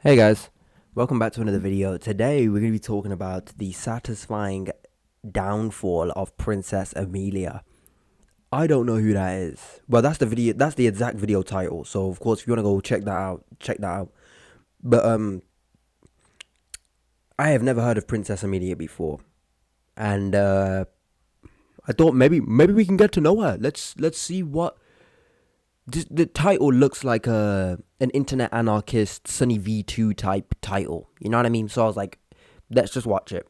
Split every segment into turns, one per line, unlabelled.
Hey guys, welcome back to another video. Today we're going to be talking about the satisfying downfall of Princess Amelia. I don't know who that is. Well, that's the video, that's the exact video title. So of course if you want to go check that out, check that out. But I have never heard of Princess Amelia before. And I thought maybe we can get to know her. Let's see what the title looks like an internet anarchist Sunny V2 type title. You know what I mean? So I was like, let's just watch it.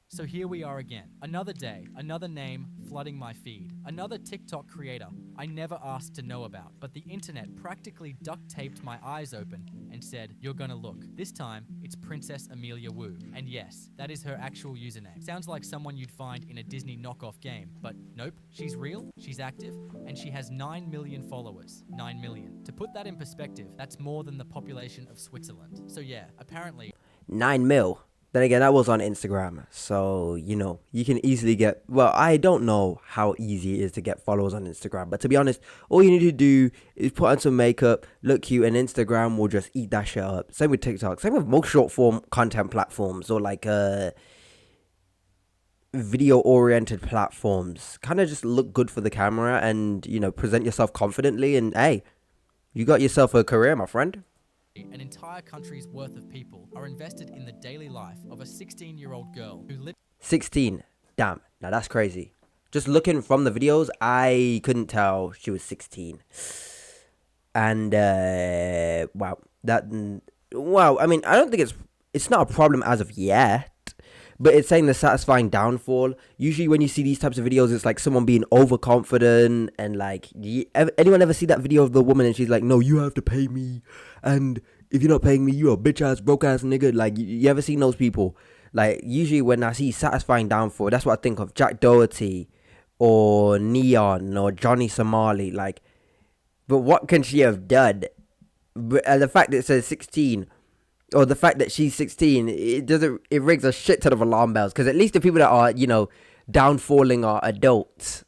So here we are again. Another day, another name flooding my feed. Another TikTok creator I never asked to know about, but the internet practically duct taped my eyes open and said, "You're gonna look." This time, it's Princess Amelia Wu. And yes, that is her actual username. Sounds like someone you'd find in a Disney knockoff game, but nope, she's real, she's active, and she has 9 million followers. 9 million. To put that in perspective, that's more than the population of Switzerland. So yeah, apparently
9 mil. Then again, that was on Instagram. So, you know, you can easily get, well, I don't know how easy it is to get followers on Instagram. But to be honest, all you need to do is put on some makeup, look cute, and Instagram will just eat that shit up. Same with TikTok. Same with most short form content platforms or like video oriented platforms. Kind of just look good for the camera and, you know, present yourself confidently. And hey, you got yourself a career, my friend.
an entire country's worth of people are invested in the daily life of a 16-year-old girl who lives
16. Damn. Now that's crazy. Just looking from the videos, I couldn't tell she was 16. And wow, I mean, I don't think it's not a problem as of yet, but it's saying the satisfying downfall. Usually when you see these types of videos, it's like someone being overconfident and like, anyone ever see that video of the woman and she's like, "No, you have to pay me, and if you're not paying me, you're a bitch ass broke ass nigga." Like, you ever seen those people? Like, usually when I see satisfying downfall, that's what I think of. Jack Doherty or Neon or Johnny Somali. Like, but what can she have done? The fact that it says 16, or the fact that she's 16, it rings a shit ton of alarm bells. Because at least the people that are, you know, downfalling are adults.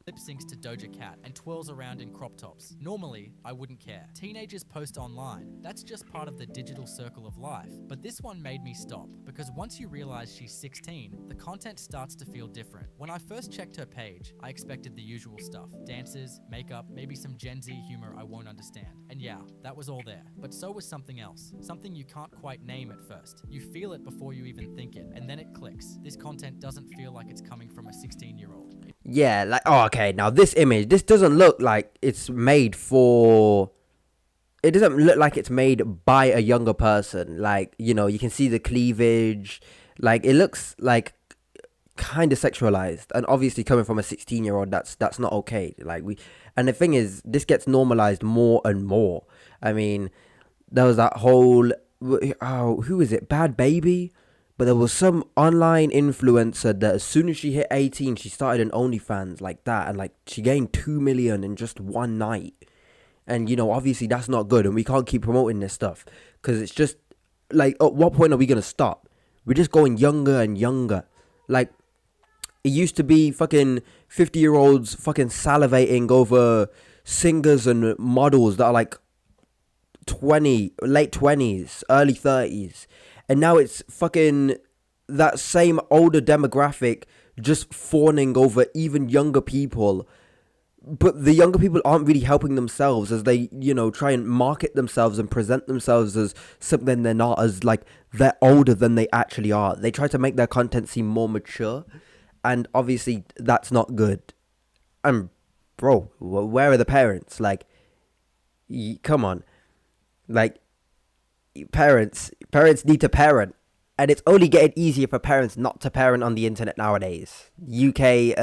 lip syncs to Doja Cat and twirls around in crop tops. Normally, I wouldn't care. Teenagers post online. That's just part of the digital circle of life. But this one made me stop, because once you realize she's 16, the content starts to feel different. When I first checked her page, I expected the usual stuff. Dances, makeup, maybe some Gen Z humor I won't understand. And yeah, that was all there. But so was something else. Something you can't quite name at first. You feel it before you even think it, and then it clicks. This content doesn't feel like it's coming from a 16-year-old.
Yeah, like, oh, okay, now this image, this doesn't look like it's made for, it doesn't look like it's made by a younger person. Like, you know, you can see the cleavage, like, it looks like kind of sexualized, and obviously coming from a 16-year-old, that's not okay. Like, and the thing is, this gets normalized more and more. I mean, there was that whole, oh, who is it, Bad Baby? But there was some online influencer that as soon as she hit 18, she started an OnlyFans like that. And like, she gained 2 million in just one night. And, you know, obviously that's not good. And we can't keep promoting this stuff. Because it's just, like, at what point are we going to stop? We're just going younger and younger. Like, it used to be fucking 50-year-olds fucking salivating over singers and models that are like 20, late 20s, early 30s. And now it's fucking that same older demographic just fawning over even younger people. But the younger people aren't really helping themselves as they, you know, try and market themselves and present themselves as something they're not, as like they're older than they actually are. They try to make their content seem more mature. And obviously that's not good. And bro, where are the parents? Like, come on. Like, parents need to parent, and it's only getting easier for parents not to parent on the internet nowadays. UK,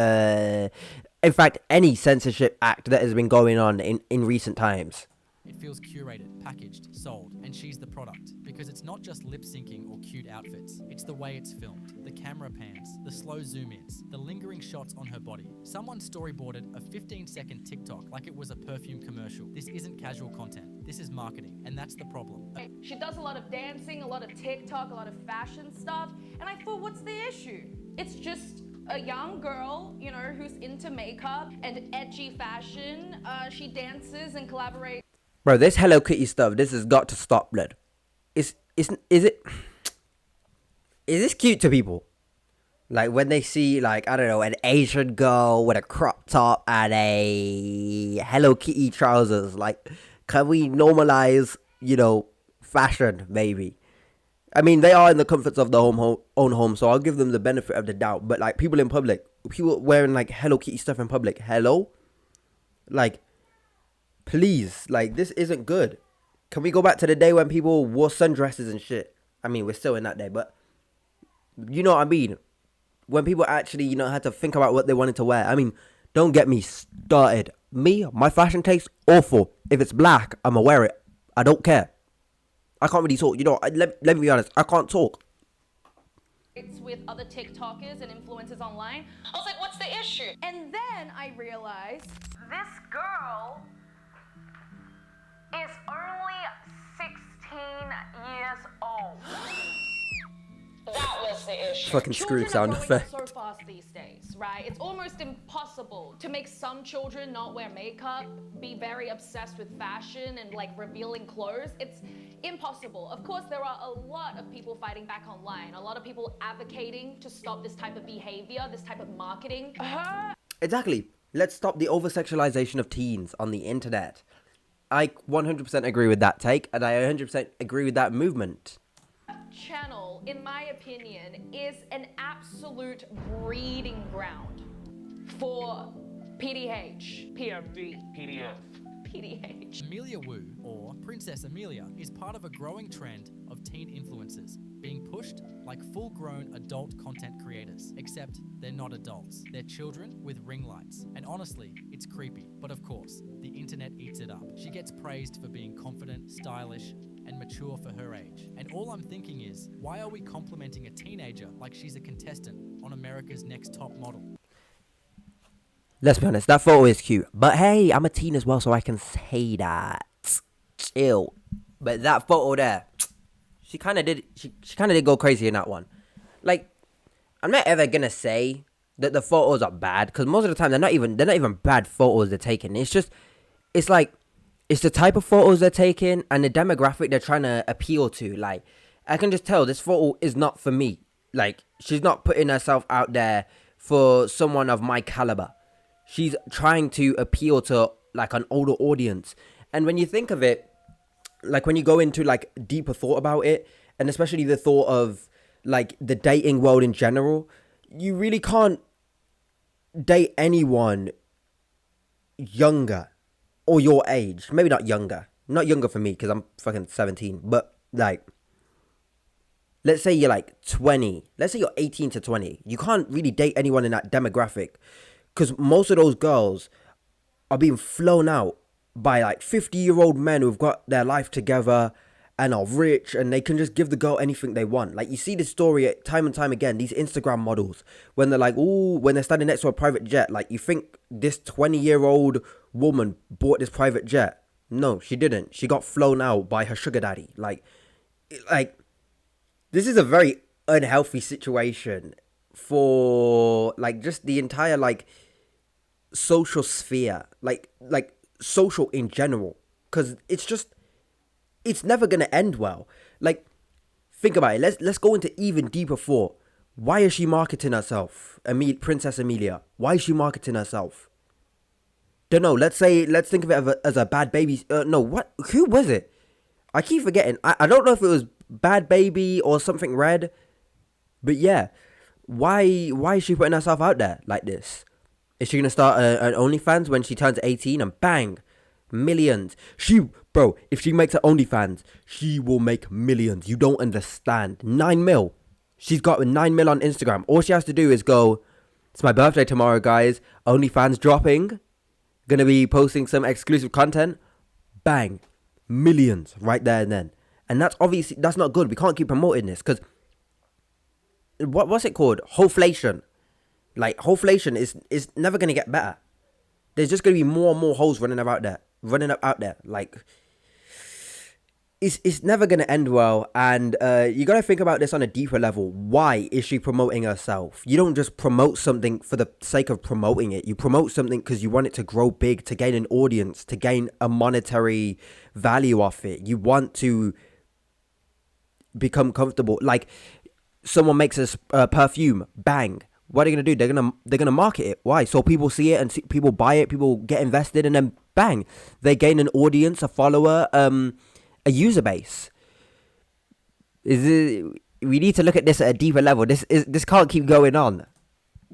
in fact, any censorship act that has been going on in recent times.
It feels curated, packaged, sold, and she's the product. Because it's not just lip syncing or cute outfits, it's the way it's filmed, the camera pans, the slow zoom ins, the lingering shots on her body. Someone storyboarded a 15-second TikTok like it was a perfume commercial. This isn't casual content, this is marketing, and that's the problem.
She does a lot of dancing, a lot of TikTok, a lot of fashion stuff, and I thought, what's the issue? It's just a young girl, you know, who's into makeup and edgy fashion. She dances and collaborates.
Bro, this Hello Kitty stuff, this has got to stop, blood. Is this cute to people? Like, when they see, like, I don't know, an Asian girl with a crop top and a Hello Kitty trousers, like, can we normalize, fashion, maybe? I mean, they are in the comforts of their own home, so I'll give them the benefit of the doubt. But, like, people in public, people wearing, like, Hello Kitty stuff in public, hello? Like, please, like, this isn't good. Can we go back to the day when people wore sundresses and shit? I mean, we're still in that day, but you know what I mean? When people actually, had to think about what they wanted to wear. I mean, don't get me started. My fashion taste, awful. If it's black, I'ma wear it. I don't care. I can't really talk. Let me be honest. I can't talk.
It's with other TikTokers and influencers online. I was like, what's the issue? And then I realized this girl is only 16 years old. That was the issue.
Fucking screw sound effect.
So fast these days, right? It's almost impossible to make some children not wear makeup, be very obsessed with fashion and like revealing clothes. It's impossible. Of course, there are a lot of people fighting back online. A lot of people advocating to stop this type of behavior, this type of marketing.
Exactly. Let's stop the over-sexualization of teens on the internet. I 100% agree with that take, and I 100% agree with that movement.
Channel, in my opinion, is an absolute breeding ground for PDH, PMD,
PDF.
PDH.
Amelia Wu, or Princess Amelia, is part of a growing trend of teen influencers being pushed like full-grown adult content creators, except they're not adults. They're children with ring lights. And honestly, it's creepy. But of course, the internet eats it up. She gets praised for being confident, stylish, and mature for her age. And all I'm thinking is, why are we complimenting a teenager like she's a contestant on America's Next Top Model?
Let's be honest, that photo is cute. But hey, I'm a teen as well, so I can say that. Chill. But that photo there, she kind of did go crazy in that one. Like, I'm not ever gonna say that the photos are bad, because most of the time they're not even bad photos they're taking. It's the type of photos they're taking and the demographic they're trying to appeal to. Like, I can just tell this photo is not for me. Like, she's not putting herself out there for someone of my caliber. She's trying to appeal to, like, an older audience. And when you think of it, like, when you go into, like, deeper thought about it, and especially the thought of, like, the dating world in general, you really can't date anyone younger or your age. Maybe not younger. Not younger for me, because I'm fucking 17. But, like, let's say you're, like, 20. Let's say you're 18 to 20. You can't really date anyone in that demographic, because most of those girls are being flown out by, like, 50-year-old men who've got their life together and are rich, and they can just give the girl anything they want. Like, you see this story time and time again, these Instagram models, when they're like, ooh, when they're standing next to a private jet, like, you think this 20-year-old woman bought this private jet. No, she didn't. She got flown out by her sugar daddy. Like, this is a very unhealthy situation for, like, just the entire, like, social sphere, like social in general, because it's never gonna end well. Like, think about it. Let's go into even deeper thought. Why is she marketing herself? Princess Amelia, why is she marketing herself? Don't know. Let's think of it as a Bad Baby. Who was it? I keep forgetting. I don't know if it was Bad Baby or something red, but yeah, why is she putting herself out there like this? Is she gonna start an OnlyFans when she turns 18 and bang, millions? If she makes her OnlyFans, she will make millions. You don't understand. 9 mil. She's got 9 mil on Instagram. All she has to do is go, it's my birthday tomorrow, guys. OnlyFans dropping. Gonna be posting some exclusive content. Bang. Millions right there and then. And that's obviously, that's not good. We can't keep promoting this, because what's it called? Hoflation. Like, hoflation is never going to get better. There's just going to be more and more hoes running up out there. Like, it's never gonna end well, and you gotta think about this on a deeper level. Why is she promoting herself? You don't just promote something for the sake of promoting it. You promote something because you want it to grow big, to gain an audience, to gain a monetary value off it. You want to become comfortable. Like someone makes a perfume, bang. What are they gonna do? They're gonna market it. Why? So people see it and people buy it. People get invested, and then bang, they gain an audience, a follower, a user base. We need to look at this at a deeper level. This can't keep going on.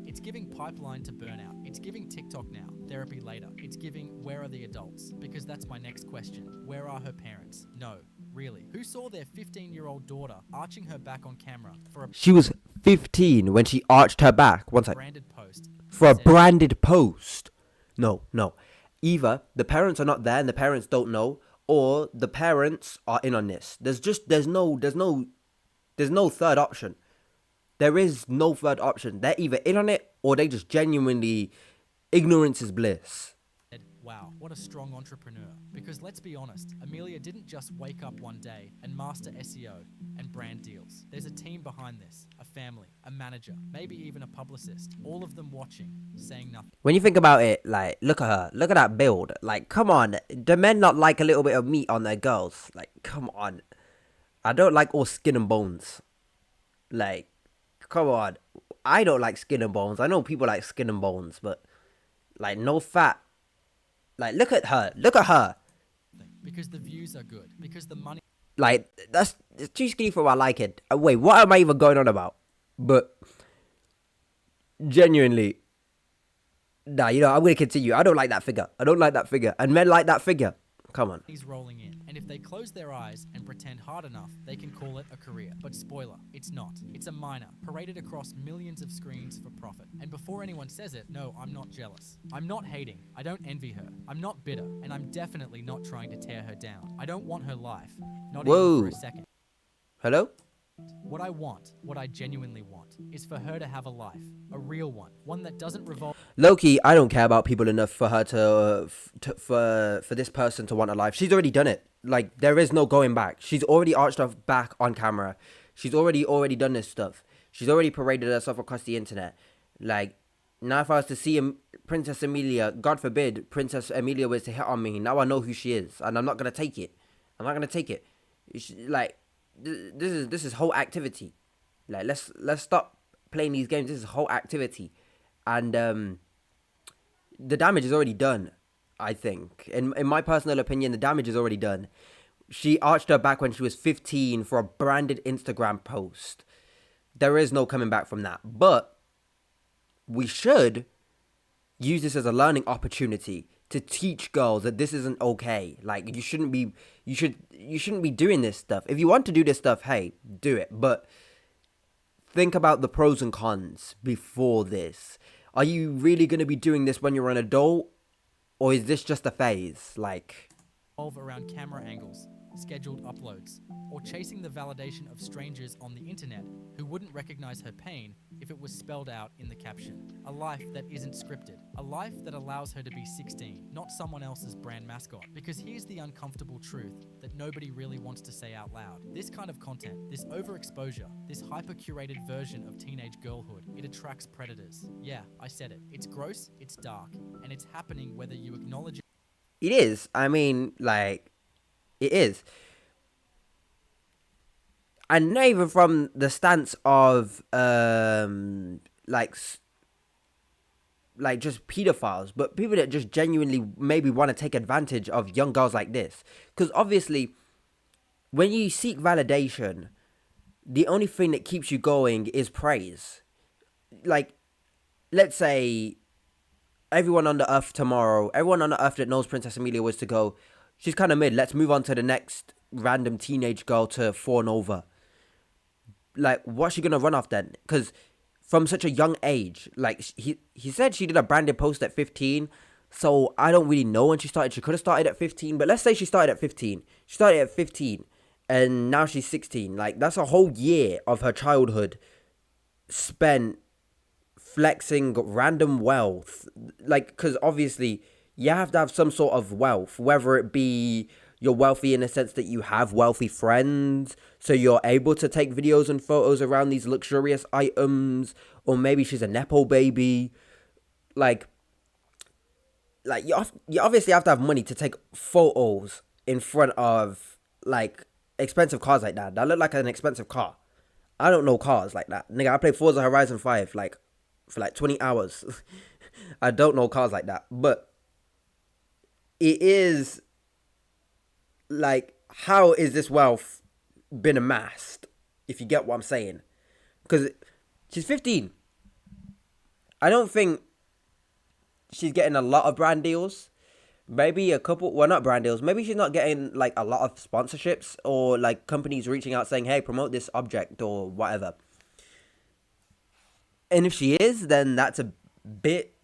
It's giving pipeline to burnout. It's giving TikTok now, therapy later. It's giving where are the adults? Because that's my next question. Where are her parents? No, really. Who saw their 15-year-old daughter arching her back on camera for a
She was 15 when she arched her back. One sec.
branded post?
For a branded post. No. Either the parents are not there and the parents don't know, or the parents are in on this. There's no third option. There is no third option. They're either in on it or they just genuinely ignorance is bliss.
Wow, what a strong entrepreneur. Because let's be honest, Amelia didn't just wake up one day and master SEO and brand deals. There's a team behind this, a family, a manager, maybe even a publicist, all of them watching, saying nothing.
When you think about it, like, look at her. Look at that build. Like, come on. Do men not like a little bit of meat on their girls? Like, come on. I don't like all skin and bones. Like, come on. I don't like skin and bones. I know people like skin and bones, but, like, no fat. Like, look at her. Look at her.
Because the views are good, because the money...
Like, that's it's too skinny for my liking. Wait, what am I even going on about? But, genuinely, nah, I'm going to continue. I don't like that figure. I don't like that figure. And men like that figure. Come on.
He's rolling in, and if they close their eyes and pretend hard enough, they can call it a career. But spoiler, it's not. It's a minor, paraded across millions of screens for profit. And before anyone says it, no, I'm not jealous. I'm not hating. I don't envy her. I'm not bitter, and I'm definitely not trying to tear her down. I don't want her life. Not even for a second.
Hello?
What I want, what I genuinely want, is for her to have a life, a real one that doesn't revolve...
Low-key, I don't care about people enough for her for this person to want a life. She's already done it. Like, there is no going back. She's already arched her back on camera. She's already done this stuff. She's already paraded herself across the internet. Like, now if I was to see Princess Amelia, God forbid Princess Amelia was to hit on me, now I know who she is, and I'm not gonna take it. I'm not gonna take it. Like, this is whole activity. Like, let's stop playing these games. This is whole activity, and the damage is already done. I think, in my personal opinion, the damage is already done. She arched her back when she was 15 for a branded Instagram post. There is no coming back from that. But we should use this as a learning opportunity to teach girls that this isn't okay. Like, you shouldn't be doing this stuff. If you want to do this stuff, hey, do it. But think about the pros and cons before this. Are you really going to be doing this when you're an adult? Or is this just a phase? Like,
around camera angles, scheduled uploads, or chasing the validation of strangers on the internet who wouldn't recognize her pain if it was spelled out in the caption. A life that isn't scripted. A life that allows her to be 16, not someone else's brand mascot. Because here's the uncomfortable truth that nobody really wants to say out loud. This kind of content, this overexposure, this hyper-curated version of teenage girlhood, it attracts predators. Yeah, I said it. It's gross, it's dark, and it's happening whether you acknowledge it.
It is. I mean, like, it is. And not even from the stance of, like just pedophiles, but people that just genuinely maybe want to take advantage of young girls like this. Because obviously, when you seek validation, the only thing that keeps you going is praise. Like, let's say everyone on the earth that knows Princess Amelia was to go, she's kind of mid, let's move on to the next random teenage girl to fawn over. Like, what's she gonna run off then? Because from such a young age, like, he said she did a branded post at 15, so I don't really know when she started. She could have started at 15, but let's say she started at 15. She started at 15, and now she's 16. Like, that's a whole year of her childhood spent flexing random wealth. Like, because obviously you have to have some sort of wealth, whether it be you're wealthy in the sense that you have wealthy friends, so you're able to take videos and photos around these luxurious items, or maybe she's a nepo baby. Like you obviously have to have money to take photos in front of like expensive cars like that. That look like an expensive car. I don't know cars like that, nigga. I played Forza Horizon 5 like for like 20 hours. I don't know cars like that, but it is like, how is this wealth been amassed? If you get what I'm saying, because she's 15. I don't think she's getting a lot of brand deals. Maybe a couple, well, not brand deals. Maybe she's not getting like a lot of sponsorships or like companies reaching out saying, hey, promote this object or whatever. And if she is, then that's a bit,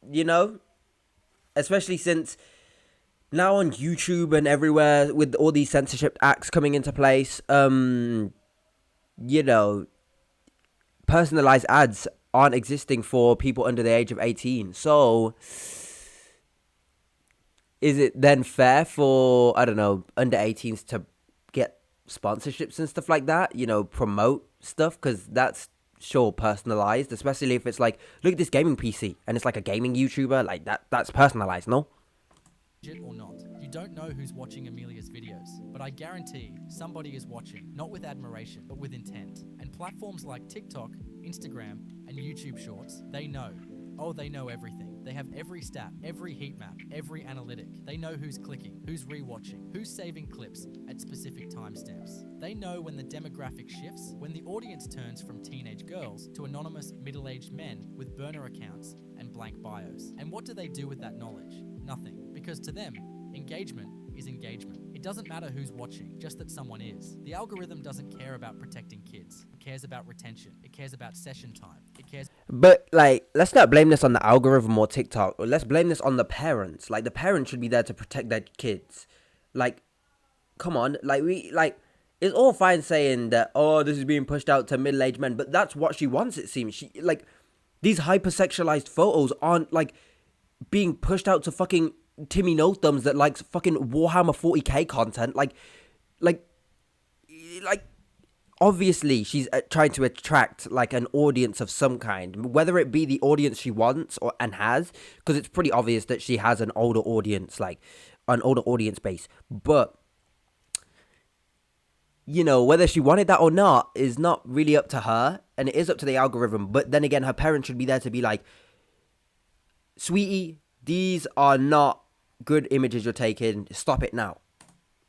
you know, especially since now on YouTube and everywhere with all these censorship acts coming into place, you know, personalized ads aren't existing for people under the age of 18. So is it then fair for, I don't know, under 18s to get sponsorships and stuff like that? You know, promote stuff? Because that's sure personalized, especially if it's like, look at this gaming PC and it's like a gaming YouTuber. Like that's personalized, no?
Or not. You don't know who's watching Amelia's videos, but I guarantee somebody is watching, not with admiration, but with intent. And platforms like TikTok, Instagram, and YouTube Shorts, they know. Oh, they know everything. They have every stat, every heat map, every analytic. They know who's clicking, who's rewatching, who's saving clips at specific timestamps. They know when the demographic shifts, when the audience turns from teenage girls to anonymous middle-aged men with burner accounts and blank bios. And what do they do with that knowledge? Nothing. Because to them, engagement is engagement. It doesn't matter who's watching, just that someone is. The algorithm doesn't care about protecting kids. It cares about retention. It cares about session time. It cares...
But, like, let's not blame this on the algorithm or TikTok. Let's blame this on the parents. Like, the parents should be there to protect their kids. Like, come on. It's all fine saying that, oh, this is being pushed out to middle-aged men. But that's what she wants, it seems. She, like, these hypersexualized photos aren't, like, being pushed out to fucking Timmy No Thumbs that likes fucking Warhammer 40k content. Like, obviously she's trying to attract like an audience of some kind, whether it be the audience she wants or and has, because it's pretty obvious that she has an older audience, like an older audience base. But you know, whether she wanted that or not is not really up to her, and it is up to the algorithm. But then again, her parents should be there to be like, sweetie, these are not good images you're taking. Stop it now.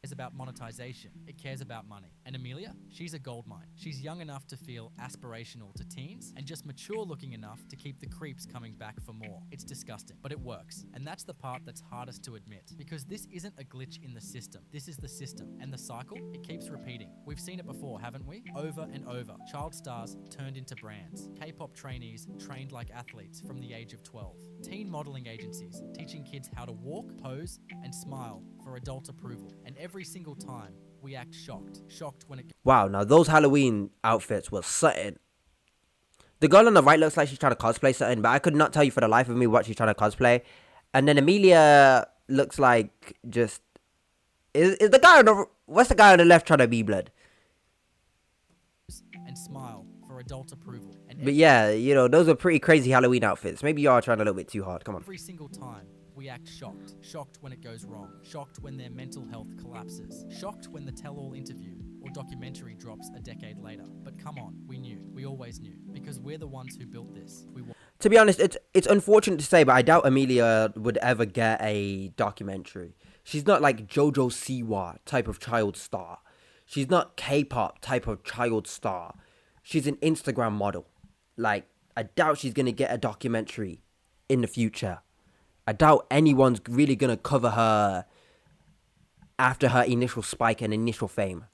Cares about monetization. It cares about money. And Amelia, she's a goldmine. She's young enough to feel aspirational to teens and just mature looking enough to keep the creeps coming back for more. It's disgusting, but it works. And that's the part that's hardest to admit, because this isn't a glitch in the system. This is the system. And the cycle, it keeps repeating. We've seen it before, haven't we? Over and over. Child stars turned into brands. K-pop trainees trained like athletes from the age of 12. Teen modeling agencies teaching kids how to walk, pose, and smile for adult approval. And every single time, we act shocked. Shocked when it...
Wow, now those Halloween outfits were something. The girl on the right looks like she's trying to cosplay something, but I could not tell you for the life of me what she's trying to cosplay. And then Amelia looks like just... Is the guy on the... What's the guy on the left trying to be blood?
And smile for adult approval. And
But yeah, you know, those are pretty crazy Halloween outfits. Maybe you are trying a little bit too hard. Come on.
every single time, we act shocked. Shocked when it goes wrong. Shocked when their mental health collapses. Shocked when the tell-all interview or documentary drops a decade later. But come on, we knew. We always knew. Because we're the ones who built this.
To be honest, it's unfortunate to say, but I doubt Amelia would ever get a documentary. She's not like JoJo Siwa type of child star. She's not K-pop type of child star. She's an Instagram model. Like, I doubt she's going to get a documentary in the future. I doubt anyone's really going to cover her after her initial spike and initial fame.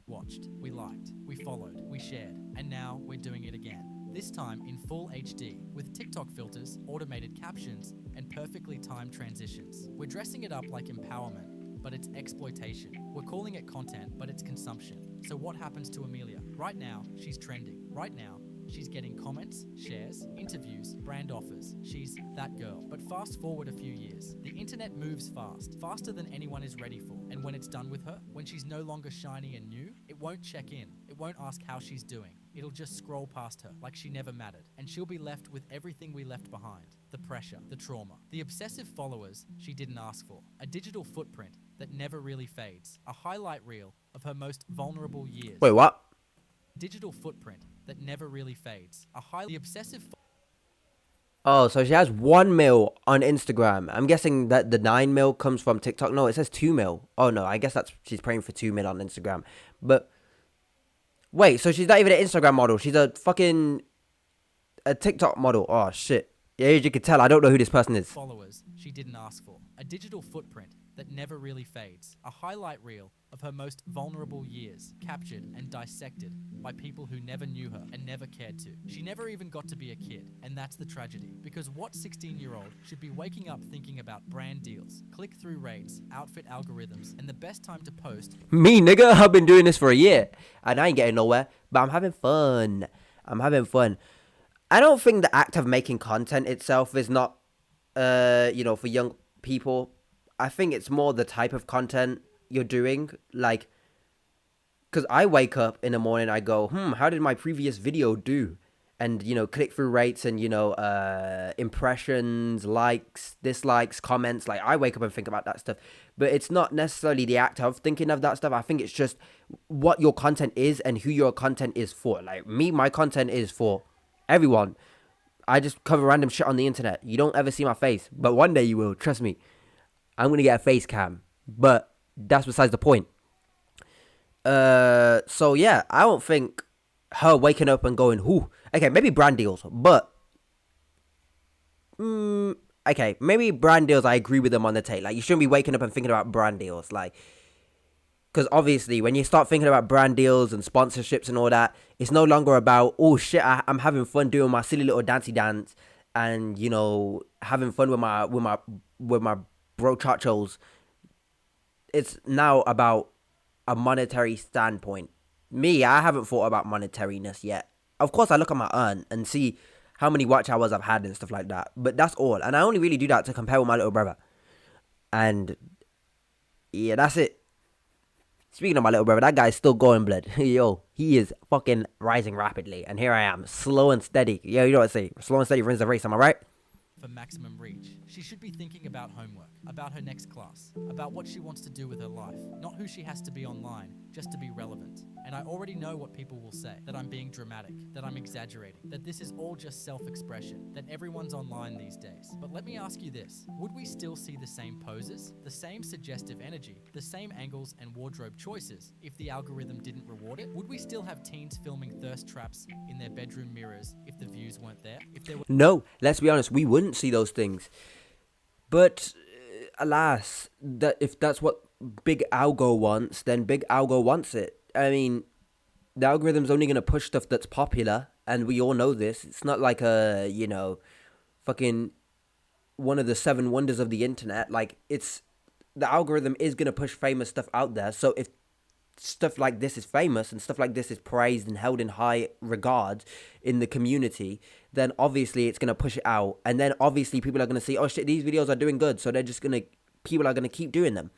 Watched, we liked, we followed, we shared, and now we're doing it again. This time in full HD, with TikTok filters, automated captions, and perfectly timed transitions. We're dressing it up like empowerment, but it's exploitation. We're calling it content, but it's consumption. So what happens to Amelia? Right now, she's trending. Right now, she's getting comments, shares, interviews, brand offers. She's that girl. But fast forward a few years. The internet moves fast, faster than anyone is ready for. And when it's done with her, when she's no longer shiny and new, it won't check in. It won't ask how she's doing. It'll just scroll past her like she never mattered. And she'll be left with everything we left behind. The pressure, the trauma, the obsessive followers she didn't ask for, a digital footprint that never really fades, a highlight reel of her most vulnerable years.
Wait, what?
Digital footprint that never really fades, the obsessive
Oh, so she has 1 mil on Instagram. I'm guessing that the 9 mil comes from TikTok. No, it says 2 mil. Oh no, I guess she's praying for 2 mil on Instagram. But wait, so she's not even an Instagram model. She's a TikTok model. Oh shit. Yeah, as you can tell, I don't know who this person is.
followers she didn't ask for, a digital footprint that never really fades, a highlight reel of her most vulnerable years, captured and dissected by people who never knew her and never cared to. She never even got to be a kid, and that's the tragedy, because what 16-year-old should be waking up thinking about brand deals, click-through rates, outfit algorithms, and the best time to post?
Me, nigga, I've been doing this for a year, and I ain't getting nowhere, but I'm having fun. I don't think the act of making content itself is not, for young people. I think it's more the type of content you're doing, like, because I wake up in the morning, I go, how did my previous video do? And, click-through rates and, impressions, likes, dislikes, comments. Like, I wake up and think about that stuff. But it's not necessarily the act of thinking of that stuff. I think it's just what your content is and who your content is for. Like, me, my content is for everyone. I just cover random shit on the internet. You don't ever see my face. But one day you will, trust me. I'm going to get a face cam. But that's besides the point. So yeah, I don't think her waking up and going, "Whoo." Okay, maybe brand deals, but okay, maybe brand deals. I agree with them on the take. Like, you shouldn't be waking up and thinking about brand deals, like, because obviously when you start thinking about brand deals and sponsorships and all that, it's no longer about, oh shit, I'm having fun doing my silly little dancey dance and having fun with my bro chachos. It's now about a monetary standpoint. Me, I haven't thought about monetariness yet. Of course, I look at my earn and see how many watch hours I've had and stuff like that. But that's all. And I only really do that to compare with my little brother. And yeah, that's it. Speaking of my little brother, that guy's still going, blood. Yo, he is fucking rising rapidly. And here I am, slow and steady. Yo, you know what I say? Slow and steady wins the race, am I right?
For maximum reach, she should be thinking about homework, about her next class, about what she wants to do with her life, not who she has to be online, just to be relevant. And I already know what people will say, that I'm being dramatic, that I'm exaggerating, that this is all just self-expression, that everyone's online these days. But let me ask you this, would we still see the same poses, the same suggestive energy, the same angles and wardrobe choices if the algorithm didn't reward it? Would we still have teens filming thirst traps in their bedroom mirrors if the views weren't there? If there were
No, let's be honest, we wouldn't see those things. But alas, that if that's what Big Algo wants, then Big Algo wants it. I mean, the algorithm's only going to push stuff that's popular, and we all know this. It's not like fucking one of the 7 wonders of the internet. Like, the algorithm is going to push famous stuff out there. So if stuff like this is famous and stuff like this is praised and held in high regard in the community, then obviously it's going to push it out. And then obviously people are going to see, oh shit, these videos are doing good. So people are going to keep doing them.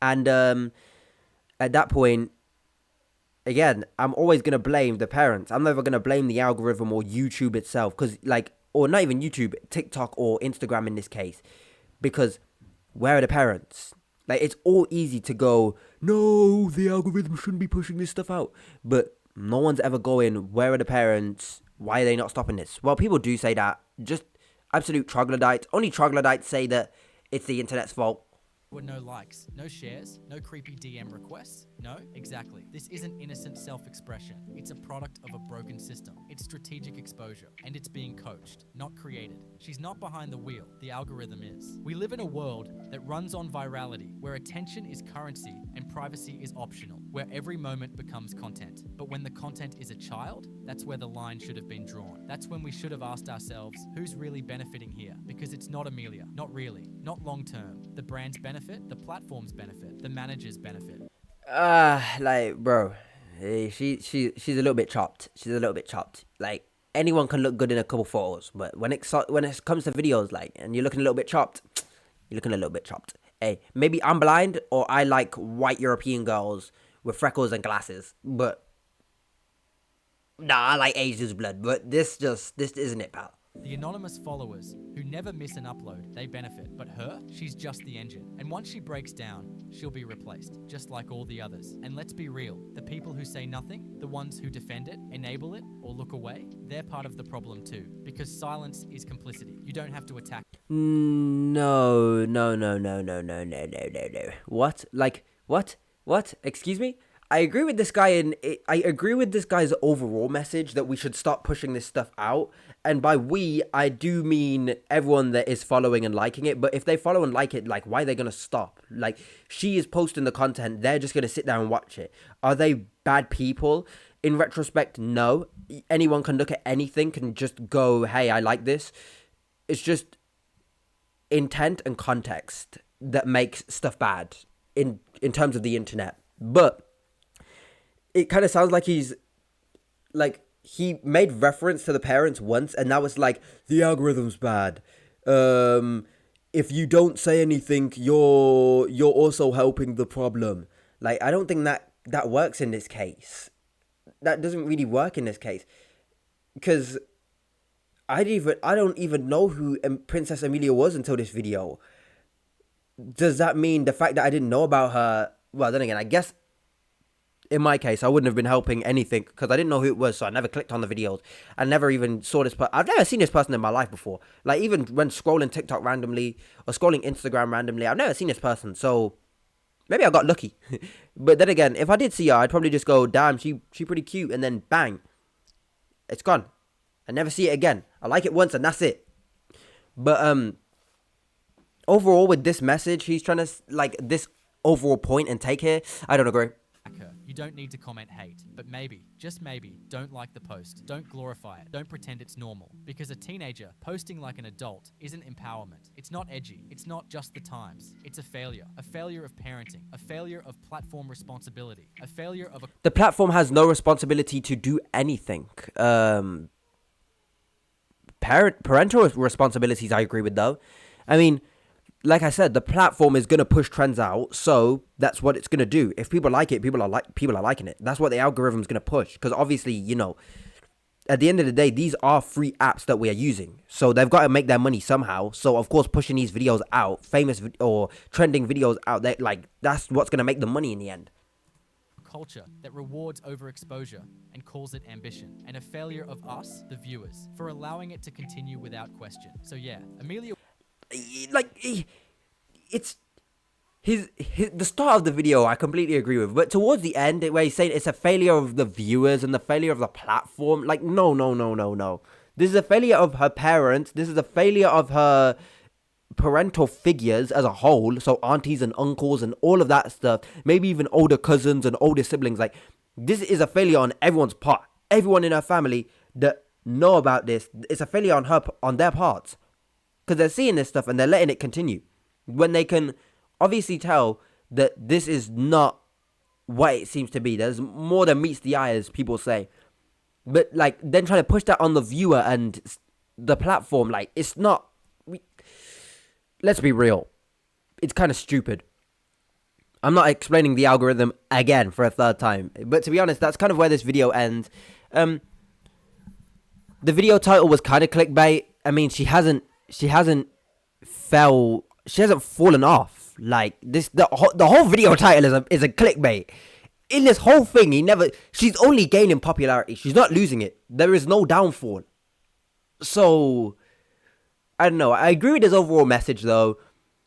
And at that point, again, I'm always going to blame the parents. I'm never going to blame the algorithm or YouTube itself. Or not even YouTube, TikTok or Instagram in this case. Because where are the parents? Like, it's all easy to go, no, the algorithm shouldn't be pushing this stuff out. But no one's ever going, where are the parents? Why are they not stopping this? Well, people do say that. Just absolute troglodytes. Only troglodytes say that it's the internet's fault.
were no likes, no shares, no creepy DM requests. No, exactly. This isn't innocent self-expression. It's a product of a broken system. It's strategic exposure, and it's being coached, not created. She's not behind the wheel. The algorithm is. We live in a world that runs on virality, where attention is currency and privacy is optional, where every moment becomes content. But when the content is a child, that's where the line should have been drawn. That's when we should have asked ourselves, who's really benefiting here? Because it's not Amelia. Not really. Not long-term. The brands benefit, the platforms benefit, the managers benefit.
Bro, she's a little bit chopped. She's a little bit chopped. Like, anyone can look good in a couple photos, but when it comes to videos, like, and you're looking a little bit chopped, you're looking a little bit chopped. Hey, maybe I'm blind or I like white European girls with freckles and glasses. But nah, I like Asia's blood. But this isn't it, pal.
The anonymous followers, who never miss an upload, they benefit. But her, she's just the engine. And once she breaks down, she'll be replaced, just like all the others. And let's be real, the people who say nothing, the ones who defend it, enable it, or look away, they're part of the problem too. Because silence is complicity. You don't have to attack.
No. What? Like, what? What? Excuse me? I agree with this guy, and I agree with this guy's overall message that we should stop pushing this stuff out. And by we, I do mean everyone that is following and liking it. But if they follow and like it, like, why are they gonna stop? Like, she is posting the content, they're just gonna sit there and watch it. Are they bad people? In retrospect, no. Anyone can look at anything, can just go, hey, I like this. It's just intent and context that makes stuff bad in terms of the internet. But it kind of sounds like he's like, he made reference to the parents once, and now it's like, the algorithm's bad. If you don't say anything, you're also helping the problem. Like, I don't think that works in this case. That doesn't really work in this case, because I don't even know who Princess Amelia was until this video. Does that mean the fact that I didn't know about her? Well, then again, I guess in my case, I wouldn't have been helping anything because I didn't know who it was, so I never clicked on the videos. I never even saw this person. I've never seen this person in my life before. Like, even when scrolling TikTok randomly or scrolling Instagram randomly, I've never seen this person. So maybe I got lucky. But then again, if I did see her, I'd probably just go, damn, she pretty cute, and then bang, it's gone. I never see it again. I like it once and that's it. But overall with this message, he's trying to, like, this overall point and take here, I don't agree.
Her. You don't need to comment hate, but maybe, just maybe, don't like the post. Don't glorify it. Don't pretend it's normal. Because a teenager posting like an adult isn't empowerment. It's not edgy. It's not just the times. It's a failure. A failure of parenting. A failure of platform responsibility. A failure of a...
The platform has no responsibility to do anything. Parental responsibilities, I agree with, though. I mean, like I said, the platform is going to push trends out, so that's what it's going to do. If people like it, people are liking it. That's what the algorithm is going to push, because obviously, you know, at the end of the day, these are free apps that we are using, so they've got to make their money somehow. So of course, pushing these videos out, famous or trending videos out there, like, that's what's going to make the money in the end.
Culture that rewards overexposure and calls it ambition, and a failure of us, the viewers, for allowing it to continue without question. So yeah, Amelia...
Like, it's the start of the video I completely agree with, but towards the end where he's saying it's a failure of the viewers and the failure of the platform, like, no. This is a failure of her parents. This is a failure of her parental figures as a whole, so aunties and uncles and all of that stuff, maybe even older cousins and older siblings. Like, this is a failure on everyone's part. Everyone in her family that know about this, it's a failure on their parts. Because they're seeing this stuff and they're letting it continue. When they can obviously tell that this is not what it seems to be. There's more than meets the eye, as people say. But, like, then trying to push that on the viewer and the platform, like, it's not... Let's be real. It's kind of stupid. I'm not explaining the algorithm again for a third time. But to be honest, that's kind of where this video ends. The video title was kind of clickbait. I mean, she hasn't fallen off. Like, this, the whole video title is a clickbait. In this whole thing, she's only gaining popularity. She's not losing it. There is no downfall. So, I don't know. I agree with his overall message, though.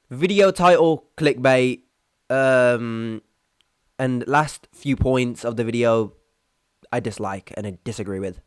Video title, clickbait. And last few points of the video, I dislike and I disagree with.